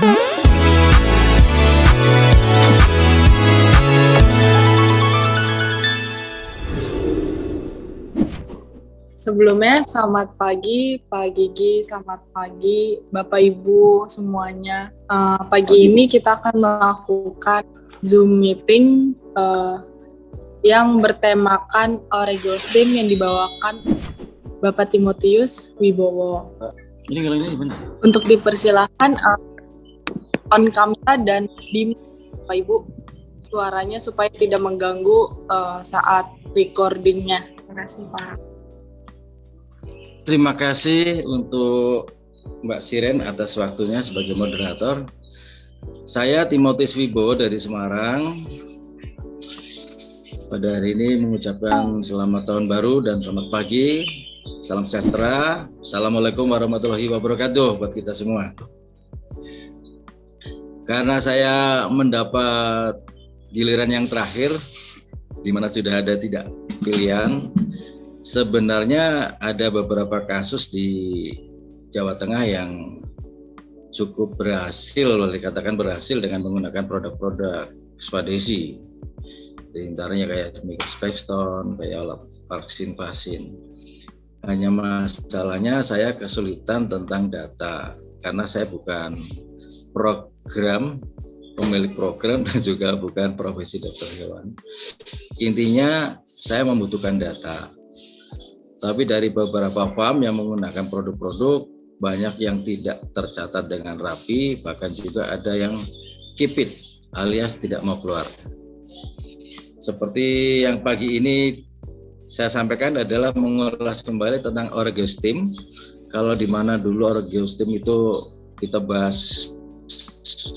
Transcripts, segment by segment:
Sebelumnya selamat pagi Pak Gigi, selamat pagi Bapak Ibu semuanya. Pagi ini kita akan melakukan Zoom meeting yang bertemakan Orego Steam yang dibawakan Bapak Timotius Wibowo. Untuk dipersilahkan on kamera dan di Bapak Ibu suaranya supaya tidak mengganggu saat recordingnya. Terima kasih Pak. Terima kasih untuk Mbak Siren atas waktunya sebagai moderator. Saya Timotius Wibowo dari Semarang. Pada hari ini mengucapkan selamat tahun baru dan selamat pagi. Salam sejahtera. Assalamualaikum warahmatullahi wabarakatuh buat kita semua. Karena saya mendapat giliran yang terakhir, di mana sudah ada tidak pilihan. Sebenarnya ada beberapa kasus di Jawa Tengah yang cukup berhasil, boleh dikatakan berhasil dengan menggunakan produk-produk swadesi. Di antaranya kayak Spexton, kayak vaksin. Hanya masalahnya saya kesulitan tentang data karena saya bukan pemilik program dan juga bukan profesi dokter hewan. Intinya saya membutuhkan data. Tapi dari beberapa farm yang menggunakan produk-produk, banyak yang tidak tercatat dengan rapi, bahkan juga ada yang keep it alias tidak mau keluar. Seperti yang pagi ini saya sampaikan adalah mengulas kembali tentang Orego Steam. Kalau di mana dulu Orego Steam itu kita bahas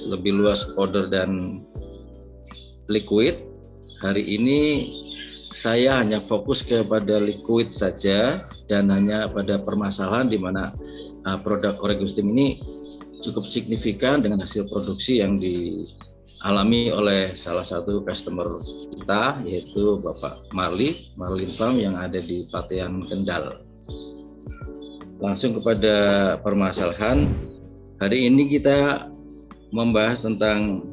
lebih luas powder dan liquid, hari ini saya hanya fokus kepada liquid saja dan hanya pada permasalahan di mana produk Orego Steam ini cukup signifikan dengan hasil produksi yang dialami oleh salah satu customer kita, yaitu Bapak Marlin Farm yang ada di Patean Kendal. Langsung kepada permasalahan, hari ini kita membahas tentang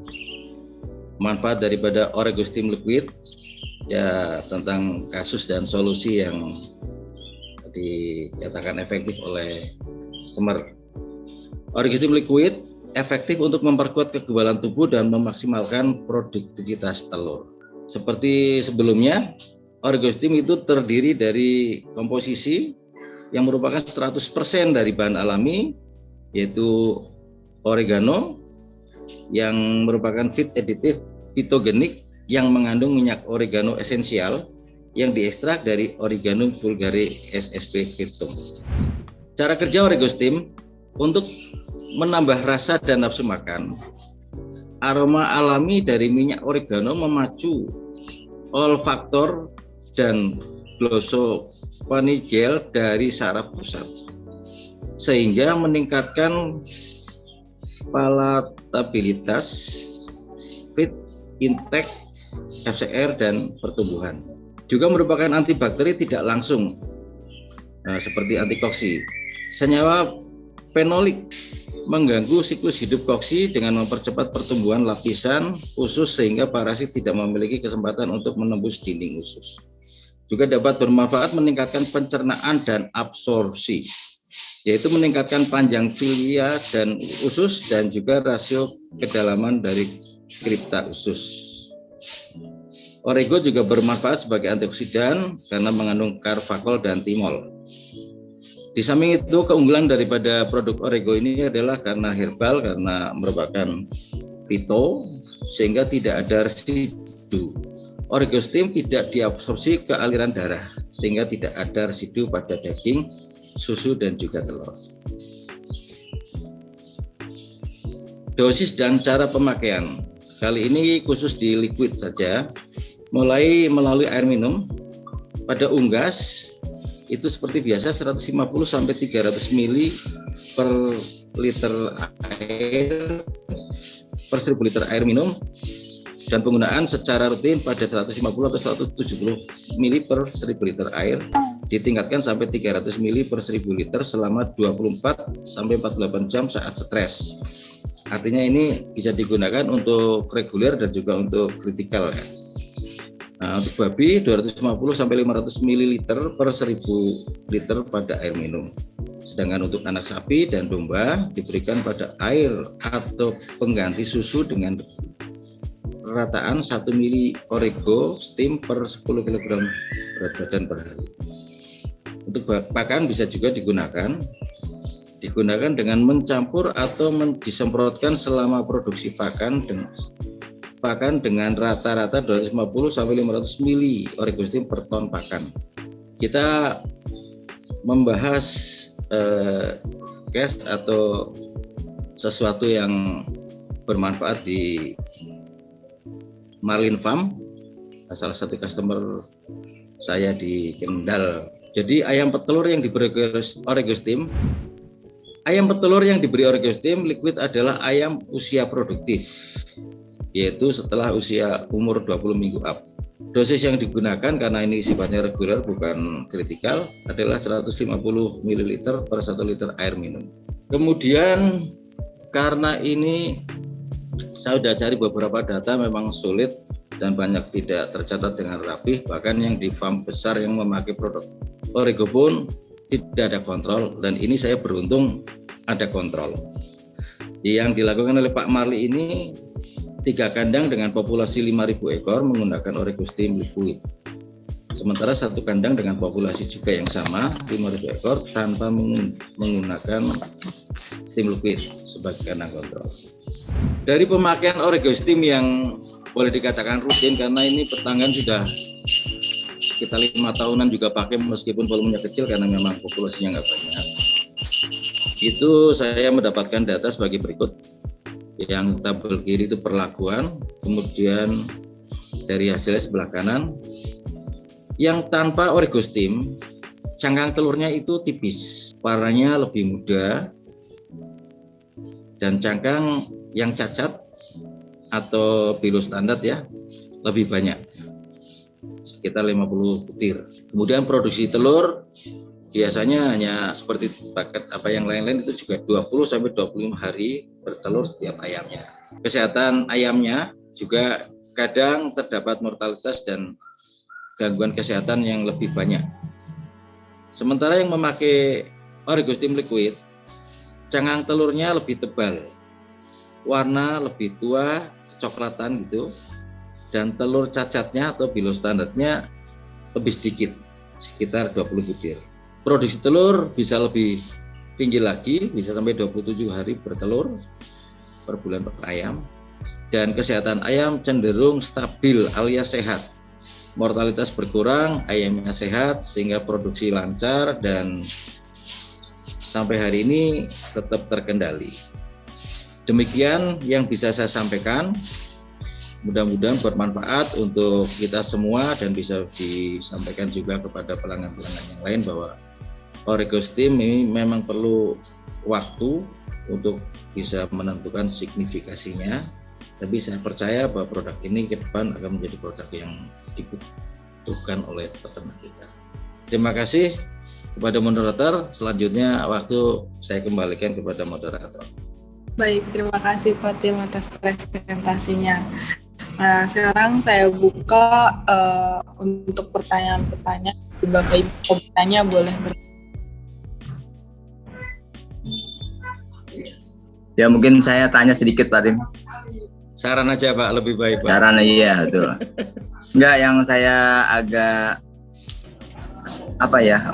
manfaat daripada Orego Steam Liquid, ya, tentang kasus dan solusi yang dikatakan efektif oleh customer. Orego Steam Liquid efektif untuk memperkuat kekebalan tubuh dan memaksimalkan produktivitas telur. Seperti sebelumnya, Orego Steam itu terdiri dari komposisi yang merupakan 100% dari bahan alami, yaitu oregano yang merupakan feed additive phytogenic yang mengandung minyak oregano esensial yang diekstrak dari Origanum vulgare SSP Cryptum. Cara kerja Orego Steam untuk menambah rasa dan nafsu makan. Aroma alami dari minyak oregano memacu olfaktor dan glosopharyngeal dari saraf pusat, sehingga meningkatkan palatabilitas, feed intake, FCR dan pertumbuhan. Juga merupakan antibakteri tidak langsung, seperti antikoksi. Senyawa fenolik mengganggu siklus hidup koksi dengan mempercepat pertumbuhan lapisan usus sehingga parasit tidak memiliki kesempatan untuk menembus dinding usus. Juga dapat bermanfaat meningkatkan pencernaan dan absorpsi, yaitu meningkatkan panjang filia dan usus dan juga rasio kedalaman dari kripta usus. Orego juga bermanfaat sebagai antioksidan karena mengandung karvakol dan timol. Di samping itu, keunggulan daripada produk Orego ini adalah karena herbal, karena merupakan phyto, sehingga tidak ada residu. Orego Steam tidak diabsorpsi ke aliran darah, sehingga tidak ada residu pada daging, susu, dan juga telur. Dosis dan cara pemakaian. Kali ini khusus di liquid saja, mulai melalui air minum. Pada unggas itu seperti biasa 150 sampai 300 ml per liter air per 1000 liter air minum, dan penggunaan secara rutin pada 150 atau 170 ml per 1000 liter air, ditingkatkan sampai 300 ml per 1000 liter selama 24 sampai 48 jam saat stres. Artinya ini bisa digunakan untuk reguler dan juga untuk kritikal ya. Nah, untuk babi 250 sampai 500 ml per 1000 liter pada air minum. Sedangkan untuk anak sapi dan domba diberikan pada air atau pengganti susu dengan rataan 1 mili Orego Steam per 10 kg berat badan per hari. Untuk pakan bisa juga digunakan dengan mencampur atau disemprotkan selama produksi pakan dengan rata-rata 250 sampai 500 mili Orego Steam per ton pakan. Kita membahas cash atau sesuatu yang bermanfaat di Marlin Farm, salah satu customer saya di Kendal. Jadi ayam petelur yang diberi Orego Steam, liquid adalah ayam usia produktif, yaitu setelah usia umur 20 minggu up. Dosis yang digunakan karena ini sifatnya reguler bukan kritikal adalah 150 ml per 1 liter air minum. Kemudian karena ini saya sudah cari beberapa data memang sulit dan banyak tidak tercatat dengan rapih, bahkan yang di farm besar yang memakai produk Orego pun tidak ada kontrol, dan ini saya beruntung ada kontrol. Yang dilakukan oleh Pak Marli ini 3 kandang dengan populasi 5.000 ekor menggunakan Orego Steam liquid. Sementara 1 kandang dengan populasi juga yang sama 5.000 ekor tanpa menggunakan Steam liquid sebagai kandang kontrol. Dari pemakaian Orego Steam yang boleh dikatakan rutin karena ini pertanggan sudah kita 5 tahunan juga pakai meskipun volumenya kecil karena memang populasinya nggak banyak. Itu saya mendapatkan data sebagai berikut. Yang tabel kiri itu perlakuan, kemudian dari hasilnya sebelah kanan. Yang tanpa Orego Steam, cangkang telurnya itu tipis, warnanya lebih muda, dan cangkang yang cacat atau below standar ya lebih banyak, sekitar 50 butir. Kemudian produksi telur biasanya hanya seperti paket yang lain-lain itu juga 20 sampai 25 hari bertelur setiap ayamnya. Kesehatan ayamnya juga kadang terdapat mortalitas dan gangguan kesehatan yang lebih banyak. Sementara yang memakai Orego Steam liquid, cangkang telurnya lebih tebal, warna lebih tua, kecoklatan gitu, dan telur cacatnya atau below standarnya lebih sedikit, sekitar 20 butir. Produksi telur bisa lebih tinggi lagi, bisa sampai 27 hari bertelur per bulan per ayam, dan kesehatan ayam cenderung stabil alias sehat. Mortalitas berkurang, ayamnya sehat sehingga produksi lancar dan sampai hari ini tetap terkendali. Demikian yang bisa saya sampaikan. Mudah-mudahan bermanfaat untuk kita semua dan bisa disampaikan juga kepada pelanggan-pelanggan yang lain bahwa Orego Steam ini memang perlu waktu untuk bisa menentukan signifikasinya, tapi saya percaya bahwa produk ini ke depan akan menjadi produk yang dibutuhkan oleh peternak kita. Terima kasih kepada moderator. Selanjutnya waktu saya kembalikan kepada moderator. Baik, terima kasih Pak Tim atas presentasinya. Nah, sekarang saya buka untuk pertanyaan-pertanyaan. Bapak Ibu bertanya boleh bertanya. Ya mungkin saya tanya sedikit Pak Tim. Saran aja Pak, lebih baik Pak. Saran iya betul. Enggak, yang saya agak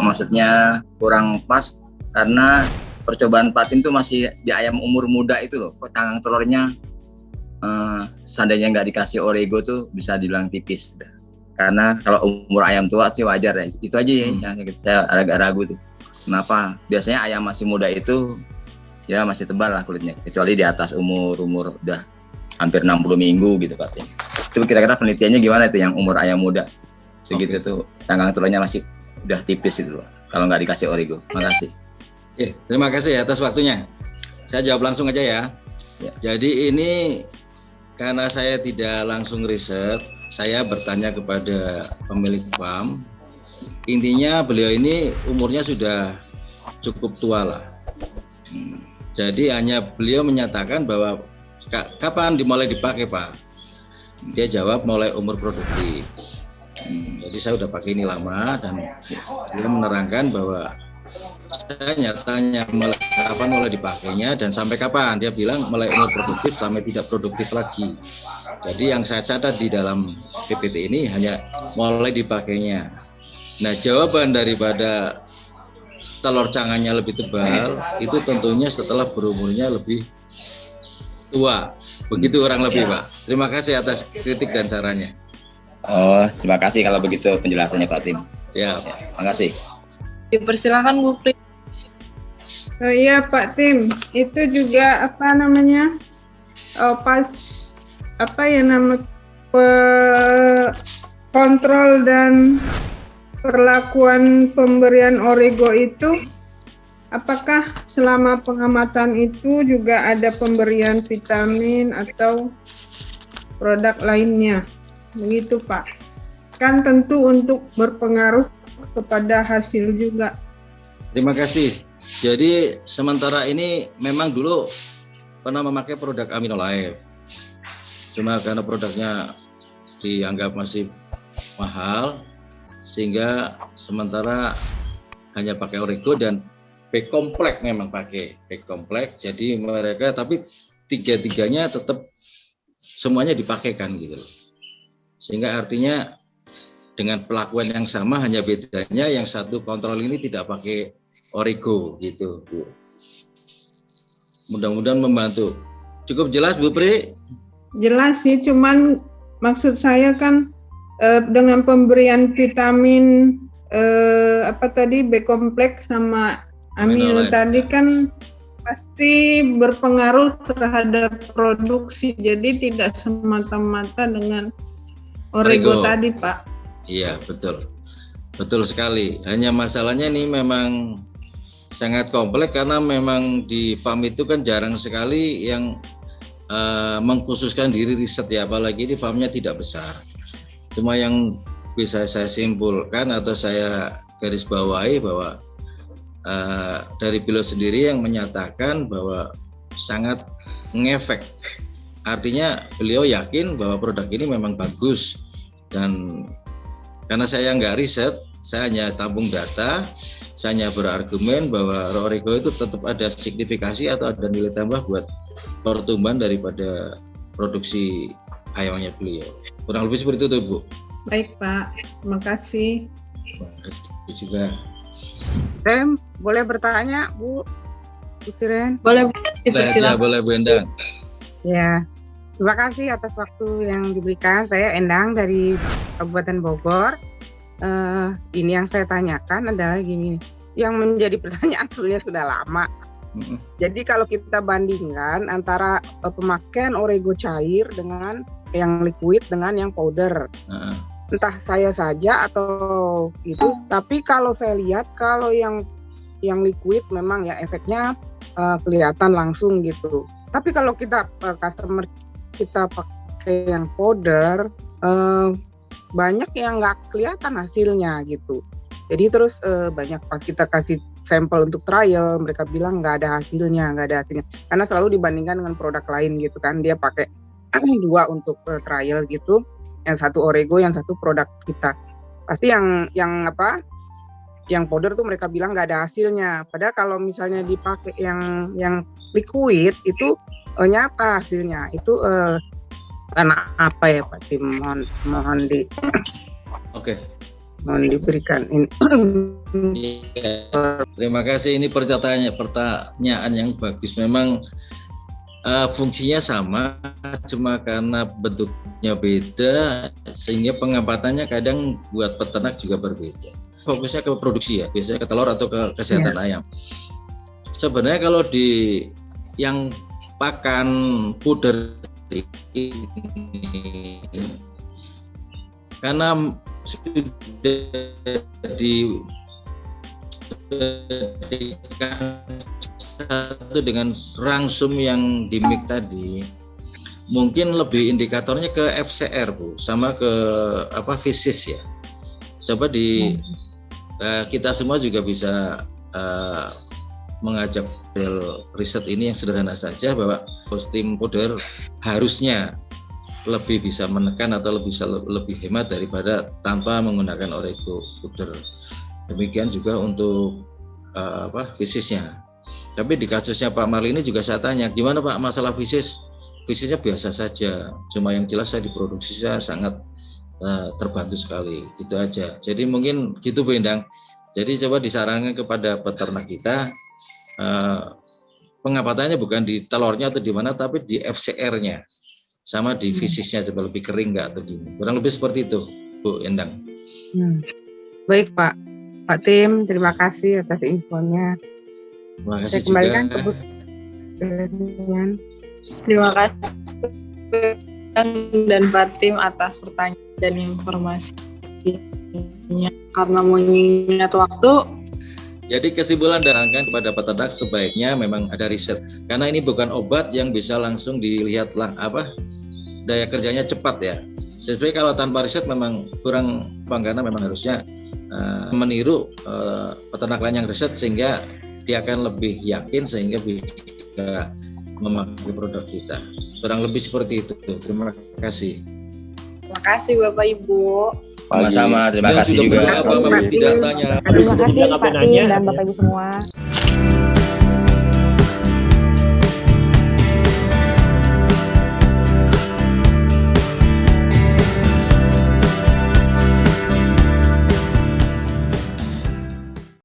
maksudnya kurang pas karena percobaan Pak Tim itu masih di ayam umur muda itu loh. Kok cangkang telurnya seandainya nggak dikasih Orego tuh bisa dibilang tipis. Karena kalau umur ayam tua sih wajar ya. Itu aja ya saya agak ragu tuh. Kenapa? Biasanya ayam masih muda itu ya masih tebal lah kulitnya. Kecuali di atas umur udah hampir 60 minggu gitu Pak Tim. Itu kira-kira penelitiannya gimana itu yang umur ayam muda segitu tuh cangkang telurnya masih udah tipis gitu loh. Kalau nggak dikasih Orego. Makasih. Terima kasih atas waktunya. Saya jawab langsung aja ya. Jadi ini karena saya tidak langsung riset, saya bertanya kepada pemilik farm. Intinya beliau ini umurnya sudah cukup tua lah. Jadi hanya beliau menyatakan bahwa kapan dimulai dipakai Pak? Dia jawab mulai umur produktif. Jadi saya udah pakai ini lama dan dia menerangkan bahwa saya tanya kapan mulai dipakainya dan sampai kapan. Dia bilang mulai umur produktif sampai tidak produktif lagi. Jadi yang saya catat di dalam PPT ini hanya mulai dipakainya. Nah, jawaban daripada telur cangannya lebih tebal itu tentunya setelah berumurnya lebih tua. Begitu kurang lebih, Pak. Terima kasih atas kritik dan sarannya. Oh, terima kasih kalau begitu penjelasannya Pak Tim. Siap. Terima kasih. Dipersilakan Bu Pri. Oh iya Pak Tim, itu juga apa namanya pas apa ya nama kontrol dan perlakuan pemberian Origo itu, apakah selama pengamatan itu juga ada pemberian vitamin atau produk lainnya? Begitu Pak. Kan tentu untuk berpengaruh kepada hasil juga. Terima kasih. Jadi sementara ini memang dulu pernah memakai produk Aminolife. Cuma karena produknya dianggap masih mahal, sehingga sementara hanya pakai Origo dan B-kompleks memang pakai B-kompleks. Jadi mereka tapi tiga-tiganya tetap semuanya dipakaikan gitu loh. Sehingga artinya dengan pelakuan yang sama, hanya bedanya yang satu kontrol ini tidak pakai Origo gitu, Bu. Mudah-mudahan membantu. Cukup jelas, Bu Pri? Jelas sih, cuman maksud saya kan dengan pemberian vitamin apa tadi B-kompleks sama amino tadi kan pasti berpengaruh terhadap produksi. Jadi tidak semata-mata dengan Origo tadi, Pak. Iya, betul. Betul sekali. Hanya masalahnya ini memang sangat kompleks karena memang di farm itu kan jarang sekali yang mengkhususkan diri riset ya, apalagi di farmnya tidak besar. Cuma yang bisa saya simpulkan atau saya garis bawahi bahwa dari beliau sendiri yang menyatakan bahwa sangat ngefek. Artinya beliau yakin bahwa produk ini memang bagus, dan karena saya nggak riset, saya hanya tabung data, saya hanya berargumen bahwa Origo itu tetap ada signifikasi atau ada nilai tambah buat pertumbuhan daripada produksi ayamnya beliau. Kurang lebih seperti itu, Bu. Baik, Pak. Terima kasih. Terima kasih juga. Rem, boleh bertanya, Bu? Ren? Boleh dipersilakan. Boleh, Bu Endang. Ya, terima kasih atas waktu yang diberikan. Saya Endang dari Kabupaten Bogor. Ini yang saya tanyakan adalah gini, yang menjadi pertanyaan sebenarnya sudah lama. Jadi kalau kita bandingkan antara pemakaian Origo cair dengan yang liquid dengan yang powder, entah saya saja atau itu, tapi kalau saya lihat kalau yang liquid memang ya efeknya kelihatan langsung gitu. Tapi kalau kita customer kita pakai yang powder, banyak yang nggak kelihatan hasilnya gitu. Jadi terus banyak pas kita kasih sampel untuk trial, mereka bilang nggak ada hasilnya. Karena selalu dibandingkan dengan produk lain gitu kan, dia pakai 2 untuk trial gitu, yang satu Origo, yang satu produk kita. Pasti yang powder tuh mereka bilang nggak ada hasilnya. Padahal kalau misalnya dipakai yang liquid itu nyata hasilnya. Itu karena apa ya Pak Tim? Mohon diberikan ini. Terima kasih, ini pertanyaan yang bagus. Memang fungsinya sama, cuma karena bentuknya beda sehingga pengampatannya kadang buat peternak juga berbeda. Fokusnya ke produksi ya, biasanya ke telur atau ke kesehatan ayam. Sebenarnya kalau di yang pakan puder ini, karena sudah satu dengan rangsum yang di mix tadi, mungkin lebih indikatornya ke FCR, Bu, sama ke fisis ya. Coba kita semua juga bisa mengajak riset ini yang sederhana saja, bahwa tim powder harusnya lebih bisa menekan atau lebih hemat daripada tanpa menggunakan Orego powder. Demikian juga untuk fisisnya. Tapi di kasusnya Pak Marli ini juga saya tanya, gimana Pak masalah fisisnya biasa saja, cuma yang jelas saya diproduksi saya sangat terbantu sekali, gitu aja. Jadi mungkin gitu Bu Endang. Jadi coba disarankan kepada peternak kita, pengapatannya bukan di telurnya atau di mana, tapi di FCR-nya sama di fisisnya, coba lebih kering nggak atau gimana. Kurang lebih seperti itu Bu Endang. Baik Pak Tim, terima kasih atas infonya. Terima kasih Saya kembalikan juga. ke Bu. Terima kasih dan Pak Tim atas pertanyaan dan informasinya. Karena mengingat waktu, Jadi kesimpulan dan kepada peternak sebaiknya memang ada riset, karena ini bukan obat yang bisa langsung dilihat daya kerjanya cepat ya. Sebenarnya kalau tanpa riset memang kurang, karena memang harusnya meniru peternak lain yang riset sehingga dia akan lebih yakin sehingga bisa memakai produk kita. Kurang lebih seperti itu. Terima kasih. terima kasih Bapak Ibu. Sama-sama, terima Yang kasih sudah juga. berapa, Bapak tidak tanya. Terima kasih Yang Pak nanya. Tim dan Bapak Ibu semua.